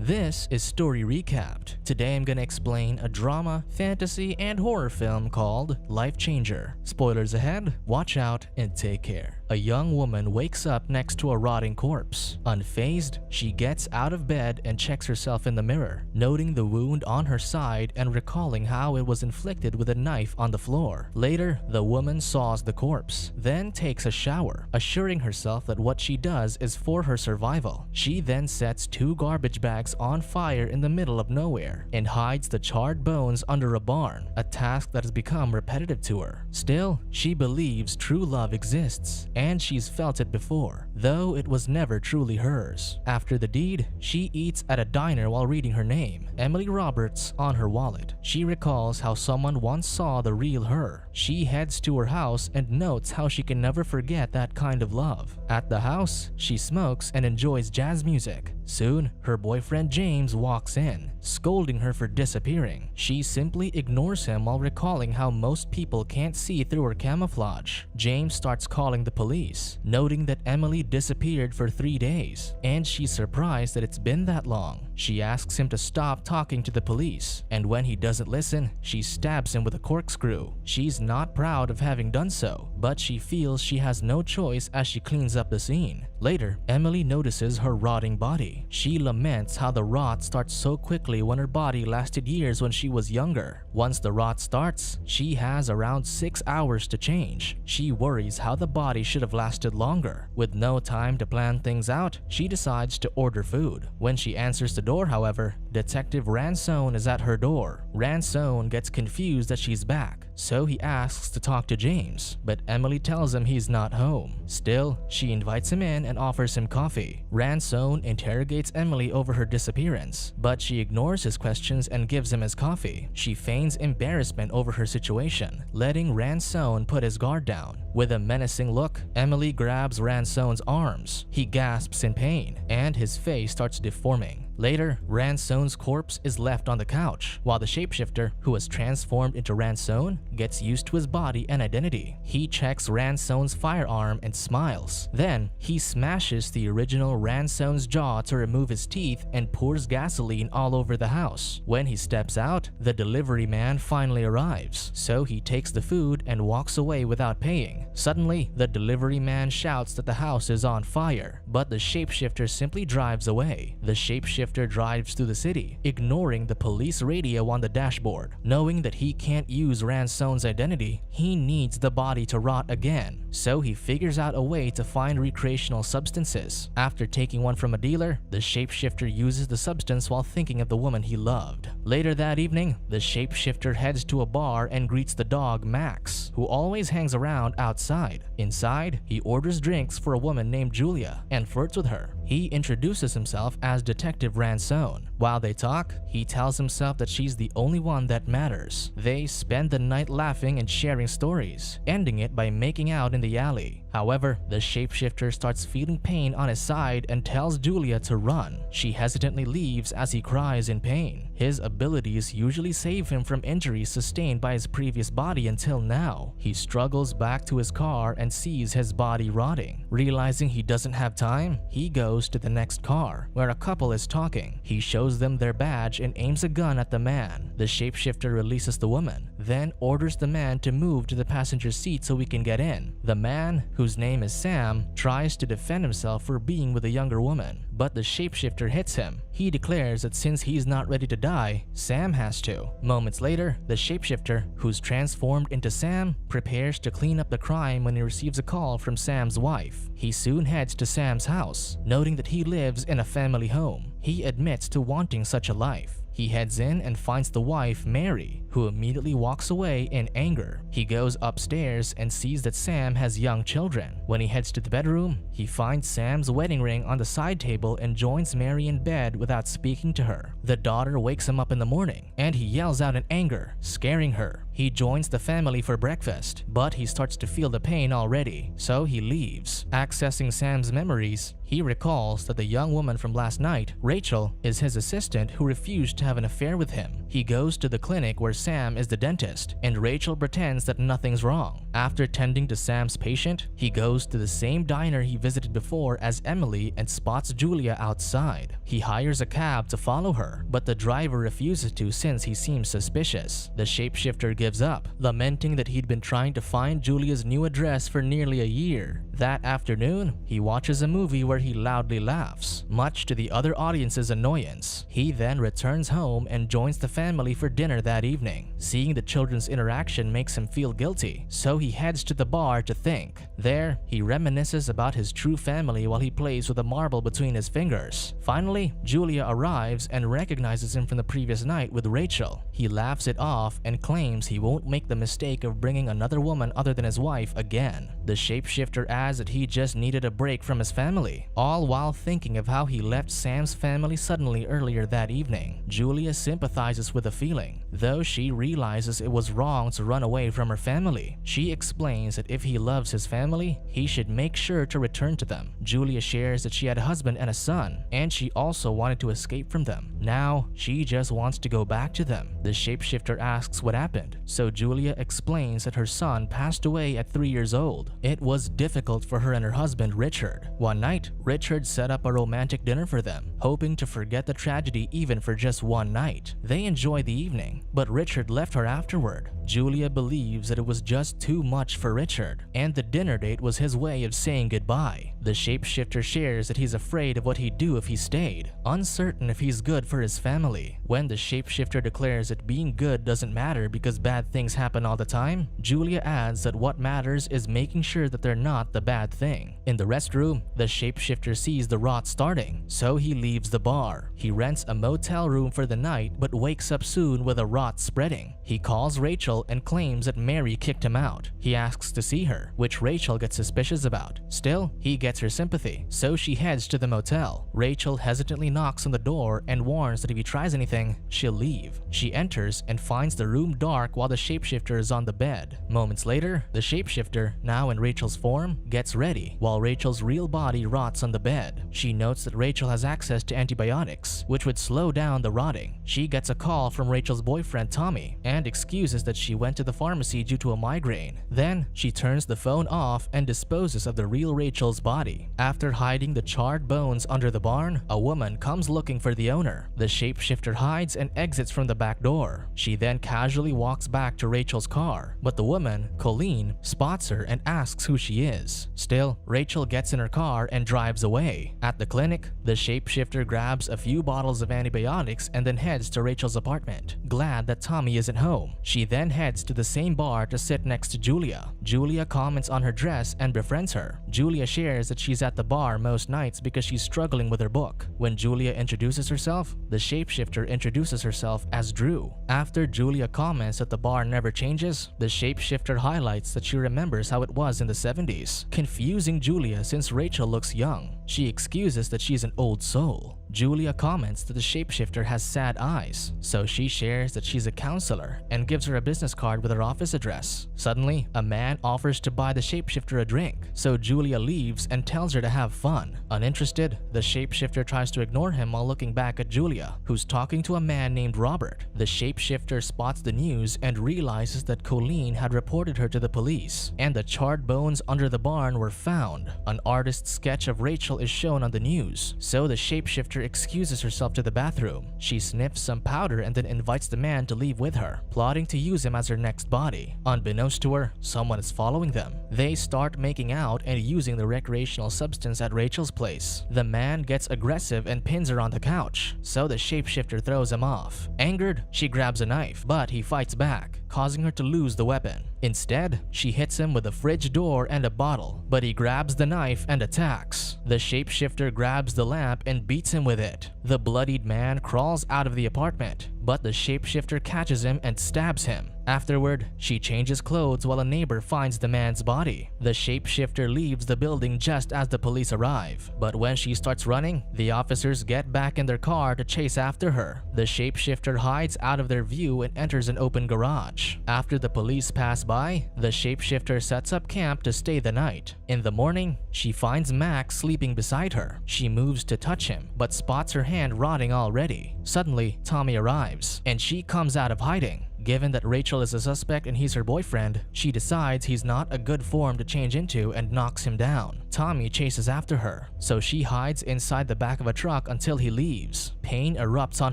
This is Story Recapped. Today I'm gonna explain a drama, fantasy, and horror film called Life Changer. Spoilers ahead, watch out and take care. A young woman wakes up next to a rotting corpse. Unfazed, she gets out of bed and checks herself in the mirror, noting the wound on her side and recalling how it was inflicted with a knife on the floor. Later, the woman saws the corpse, then takes a shower, assuring herself that what she does is for her survival. She then sets 2 garbage bags on fire in the middle of nowhere and hides the charred bones under a barn, a task that has become repetitive to her. Still, she believes true love exists, and she's felt it before, though it was never truly hers. After the deed, she eats at a diner while reading her name, Emily Roberts, on her wallet. She recalls how someone once saw the real her. She heads to her house and notes how she can never forget that kind of love. At the house, she smokes and enjoys jazz music. Soon, her boyfriend James walks in, scolding her for disappearing. She simply ignores him while recalling how most people can't see through her camouflage. James starts calling the police, noting that Emily disappeared for 3 days, and she's surprised that it's been that long. She asks him to stop talking to the police, and when he doesn't listen, she stabs him with a corkscrew. She's not proud of having done so, but she feels she has no choice as she cleans up the scene. Later, Emily notices her rotting body. She laments how the rot starts so quickly when her body lasted years when she was younger. Once the rot starts, she has around 6 hours to change. She worries how the body should have lasted longer. With no time to plan things out, she decides to order food. When she answers the door, however, Detective Ransone is at her door. Ransone gets confused that she's back, so he asks to talk to James, but Emily tells him he's not home. Still, she invites him in and offers him coffee. Ransone interrogates Emily over her disappearance, but she ignores his questions and gives him his coffee. She feigns embarrassment over her situation, letting Ransone put his guard down. With a menacing look, Emily grabs Ransone's arms. He gasps in pain, and his face starts deforming. Later, Ransone's corpse is left on the couch, while the shapeshifter, who has transformed into Ransone, gets used to his body and identity. He checks Ransone's firearm and smiles. Then, he smashes the original Ransone's jaw to remove his teeth and pours gasoline all over the house. When he steps out, the delivery man finally arrives, so he takes the food and walks away without paying. Suddenly, the delivery man shouts that the house is on fire, but the shapeshifter simply drives away. The shapeshifter drives through the city, ignoring the police radio on the dashboard. Knowing that he can't use Ransone's identity, he needs the body to rot again, so he figures out a way to find recreational substances. After taking one from a dealer, the shapeshifter uses the substance while thinking of the woman he loved. Later that evening, the shapeshifter heads to a bar and greets the dog Max, who always hangs around outside. Inside, he orders drinks for a woman named Julia and flirts with her. He introduces himself as Detective Ransone. While they talk, he tells himself that she's the only one that matters. They spend the night laughing and sharing stories, ending it by making out in the alley. However, the shapeshifter starts feeling pain on his side and tells Julia to run. She hesitantly leaves as he cries in pain. His abilities usually save him from injuries sustained by his previous body until now. He struggles back to his car and sees his body rotting. Realizing he doesn't have time, he goes to the next car, where a couple is talking. He shows them their badge and aims a gun at the man. The shapeshifter releases the woman, then orders the man to move to the passenger seat so we can get in. The man, whose name is Sam, tries to defend himself for being with a younger woman, but the shapeshifter hits him. He declares that since he's not ready to die, Sam has to. Moments later, the shapeshifter, who's transformed into Sam, prepares to clean up the crime when he receives a call from Sam's wife. He soon heads to Sam's house, noting that he lives in a family home. He admits to wanting such a life. He heads in and finds the wife, Mary, who immediately walks away in anger. He goes upstairs and sees that Sam has young children. When he heads to the bedroom, he finds Sam's wedding ring on the side table and joins Mary in bed without speaking to her. The daughter wakes him up in the morning, and he yells out in anger, scaring her. He joins the family for breakfast, but he starts to feel the pain already, so he leaves. Accessing Sam's memories, he recalls that the young woman from last night, Rachel, is his assistant who refused to have an affair with him. He goes to the clinic where Sam is the dentist, and Rachel pretends that nothing's wrong. After tending to Sam's patient, he goes to the same diner he visited before as Emily and spots Julia outside. He hires a cab to follow her, but the driver refuses to since he seems suspicious. The shapeshifter gives up, lamenting that he'd been trying to find Julia's new address for nearly a year. That afternoon, he watches a movie where he loudly laughs, much to the other audience's annoyance. He then returns home and joins the family for dinner that evening. Seeing the children's interaction makes him feel guilty, so he heads to the bar to think. There, he reminisces about his true family while he plays with a marble between his fingers. Finally, Julia arrives and recognizes him from the previous night with Rachel. He laughs it off and claims he won't make the mistake of bringing another woman other than his wife again. The shapeshifter adds that he just needed a break from his family, all while thinking of how he left Sam's family suddenly earlier that evening. Julia sympathizes with the feeling, though she realizes it was wrong to run away from her family. She explains that if he loves his family, he should make sure to return to them. Julia shares that she had a husband and a son, and she also wanted to escape from them. Now, she just wants to go back to them. The shapeshifter asks what happened, so Julia explains that her son passed away at 3 years old. It was difficult for her and her husband, Richard. One night, Richard set up a romantic dinner for them, hoping to forget the tragedy even for just one night. They enjoyed the evening, but Richard left her afterward. Julia believes that it was just too much for Richard, and the dinner date was his way of saying goodbye. The shapeshifter shares that he's afraid of what he'd do if he stayed, uncertain if he's good for his family. When the shapeshifter declares that being good doesn't matter because bad things happen all the time, Julia adds that what matters is making sure that they're not the bad thing. In the restroom, the shapeshifter sees the rot starting, so he leaves the bar. He rents a motel room for the night but wakes up soon with a rot spreading. He calls Rachel and claims that Mary kicked him out. He asks to see her, which Rachel gets suspicious about. Still, he gets her sympathy, so she heads to the motel. Rachel hesitantly knocks on the door and warns that if he tries anything, she'll leave. She enters and finds the room dark while the shapeshifter is on the bed. Moments later, the shapeshifter, now in Rachel's form, gets ready, while Rachel's real body rots on the bed. She notes that Rachel has access to antibiotics, which would slow down the rotting. She gets a call from Rachel's boyfriend, Tommy, and excuses that she went to the pharmacy due to a migraine. Then, she turns the phone off and disposes of the real Rachel's body. After hiding the charred bones under the barn, a woman comes looking for the owner. The shapeshifter hides and exits from the back door. She then casually walks back to Rachel's car, but the woman, Colleen, spots her and asks who she is. Still, Rachel gets in her car and drives away. At the clinic, the shapeshifter grabs a few bottles of antibiotics and then heads to Rachel's apartment, glad that Tommy isn't home. She then heads to the same bar to sit next to Julia. Julia comments on her dress and befriends her. Julia shares that she's at the bar most nights because she's struggling with her book. When Julia introduces herself, the shapeshifter introduces herself as Drew. After Julia comments that the bar never changes, the shapeshifter highlights that she remembers how it was in the 70s, confusing Julia since Rachel looks young. She excuses that she's an old soul. Julia comments that the shapeshifter has sad eyes, so she shares that she's a counselor and gives her a business card with her office address. Suddenly, a man offers to buy the shapeshifter a drink, so Julia leaves and tells her to have fun. Uninterested, the shapeshifter tries to ignore him while looking back at Julia, who's talking to a man named Robert. The shapeshifter spots the news and realizes that Colleen had reported her to the police, and the charred bones under the barn were found. An artist's sketch of Rachel is shown on the news, so the shapeshifter excuses herself to the bathroom. She sniffs some powder and then invites the man to leave with her, plotting to use him as her next body. Unbeknownst to her, someone is following them. They start making out and using the recreational substance at Rachel's place. The man gets aggressive and pins her on the couch, so the shapeshifter throws him off. Angered, she grabs a knife, but he fights back, causing her to lose the weapon. Instead, she hits him with a fridge door and a bottle, but he grabs the knife and attacks. The shapeshifter grabs the lamp and beats him with it. The bloodied man crawls out of the apartment, but the shapeshifter catches him and stabs him. Afterward, she changes clothes while a neighbor finds the man's body. The shapeshifter leaves the building just as the police arrive, but when she starts running, the officers get back in their car to chase after her. The shapeshifter hides out of their view and enters an open garage. After the police pass by, the shapeshifter sets up camp to stay the night. In the morning, she finds Max sleeping beside her. She moves to touch him, but spots her hand rotting already. Suddenly, Tommy arrives, and she comes out of hiding. Given that Rachel is a suspect and he's her boyfriend, she decides he's not a good form to change into and knocks him down. Tommy chases after her, so she hides inside the back of a truck until he leaves. Pain erupts on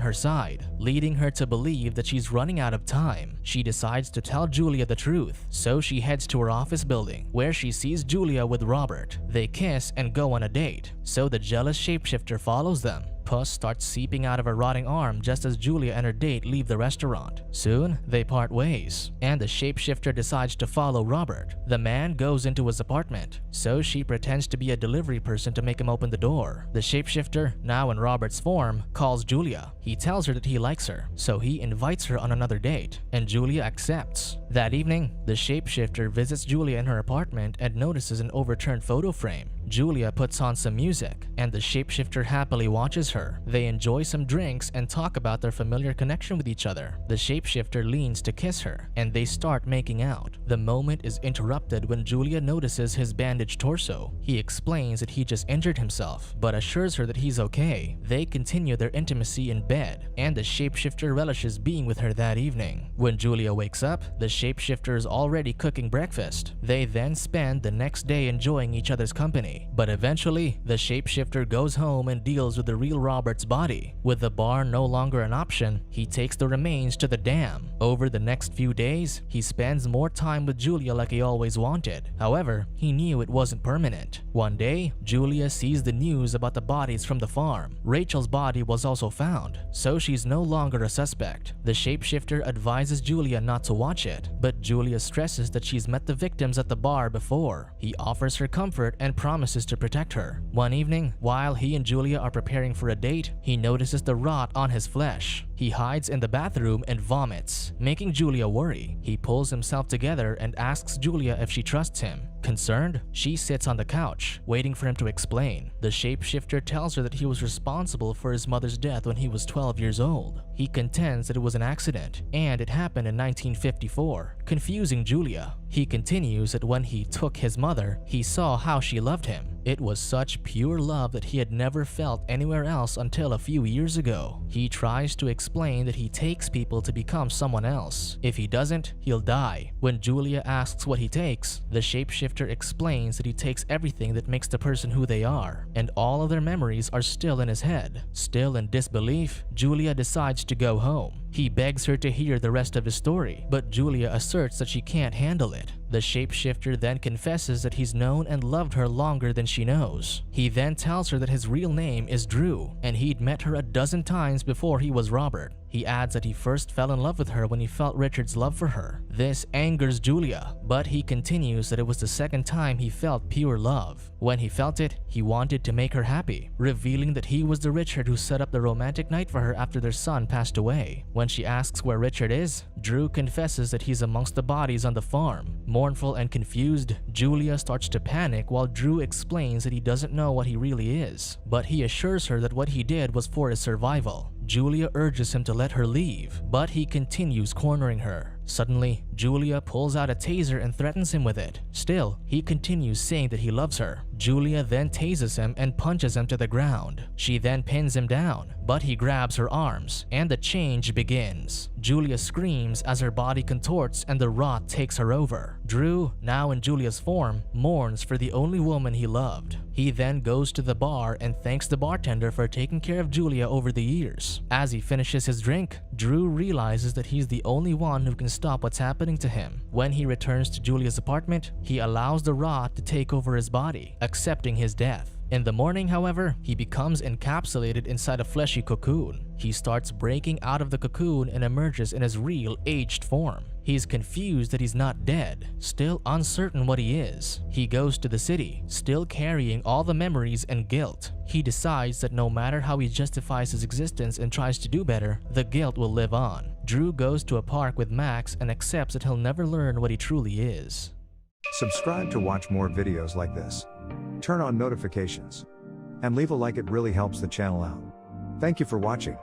her side, leading her to believe that she's running out of time. She decides to tell Julia the truth, so she heads to her office building, where she sees Julia with Robert. They kiss and go on a date, so the jealous shapeshifter follows them. Pus starts seeping out of her rotting arm just as Julia and her date leave the restaurant. Soon, they part ways, and the shapeshifter decides to follow Robert. The man goes into his apartment, so she pretends to be a delivery person to make him open the door. The shapeshifter, now in Robert's form, calls Julia. He tells her that he likes her, so he invites her on another date, and Julia accepts. That evening, the shapeshifter visits Julia in her apartment and notices an overturned photo frame. Julia puts on some music, and the shapeshifter happily watches her. They enjoy some drinks and talk about their familiar connection with each other. The shapeshifter leans to kiss her, and they start making out. The moment is interrupted when Julia notices his bandaged torso. He explains that he just injured himself, but assures her that he's okay. They continue their intimacy in bed, and the shapeshifter relishes being with her that evening. When Julia wakes up, the shapeshifter is already cooking breakfast. They then spend the next day enjoying each other's company. But eventually, the shapeshifter goes home and deals with the real Robert's body. With the bar no longer an option, he takes the remains to the dam. Over the next few days, he spends more time with Julia like he always wanted. However, he knew it wasn't permanent. One day, Julia sees the news about the bodies from the farm. Rachel's body was also found, so she's no longer a suspect. The shapeshifter advises Julia not to watch it, but Julia stresses that she's met the victims at the bar before. He offers her comfort and promises to protect her. One evening, while he and Julia are preparing for a date, he notices the rot on his flesh. He hides in the bathroom and vomits, making Julia worry. He pulls himself together and asks Julia if she trusts him. Concerned, she sits on the couch, waiting for him to explain. The shapeshifter tells her that he was responsible for his mother's death when he was 12 years old. He contends that it was an accident, and it happened in 1954, confusing Julia. He continues that when he took his mother, he saw how she loved him. It was such pure love that he had never felt anywhere else until a few years ago. He tries to explain that he takes people to become someone else. If he doesn't, he'll die. When Julia asks what he takes, the shapeshifter explains that he takes everything that makes the person who they are, and all of their memories are still in his head. Still in disbelief, Julia decides to go home. He begs her to hear the rest of his story, but Julia asserts that she can't handle it. The shapeshifter then confesses that he's known and loved her longer than she knows. He then tells her that his real name is Drew, and he'd met her a dozen times before he was Robert. He adds that he first fell in love with her when he felt Richard's love for her. This angers Julia, but he continues that it was the second time he felt pure love. When he felt it, he wanted to make her happy, revealing that he was the Richard who set up the romantic night for her after their son passed away. When she asks where Richard is, Drew confesses that he's amongst the bodies on the farm. Mournful and confused, Julia starts to panic while Drew explains that he doesn't know what he really is, but he assures her that what he did was for his survival. Julia urges him to let her leave, but he continues cornering her. Suddenly, Julia pulls out a taser and threatens him with it. Still, he continues saying that he loves her. Julia then tases him and punches him to the ground. She then pins him down, but he grabs her arms, and the change begins. Julia screams as her body contorts and the rot takes her over. Drew, now in Julia's form, mourns for the only woman he loved. He then goes to the bar and thanks the bartender for taking care of Julia over the years. As he finishes his drink, Drew realizes that he's the only one who can stop what's happening to him. When he returns to Julia's apartment, he allows the rot to take over his body, accepting his death. In the morning, however, he becomes encapsulated inside a fleshy cocoon. He starts breaking out of the cocoon and emerges in his real, aged form. He's confused that he's not dead, still uncertain what he is. He goes to the city, still carrying all the memories and guilt. He decides that no matter how he justifies his existence and tries to do better, the guilt will live on. Drew goes to a park with Max and accepts that he'll never learn what he truly is. Subscribe to watch more videos like this. Turn on notifications. And leave a like, it really helps the channel out. Thank you for watching.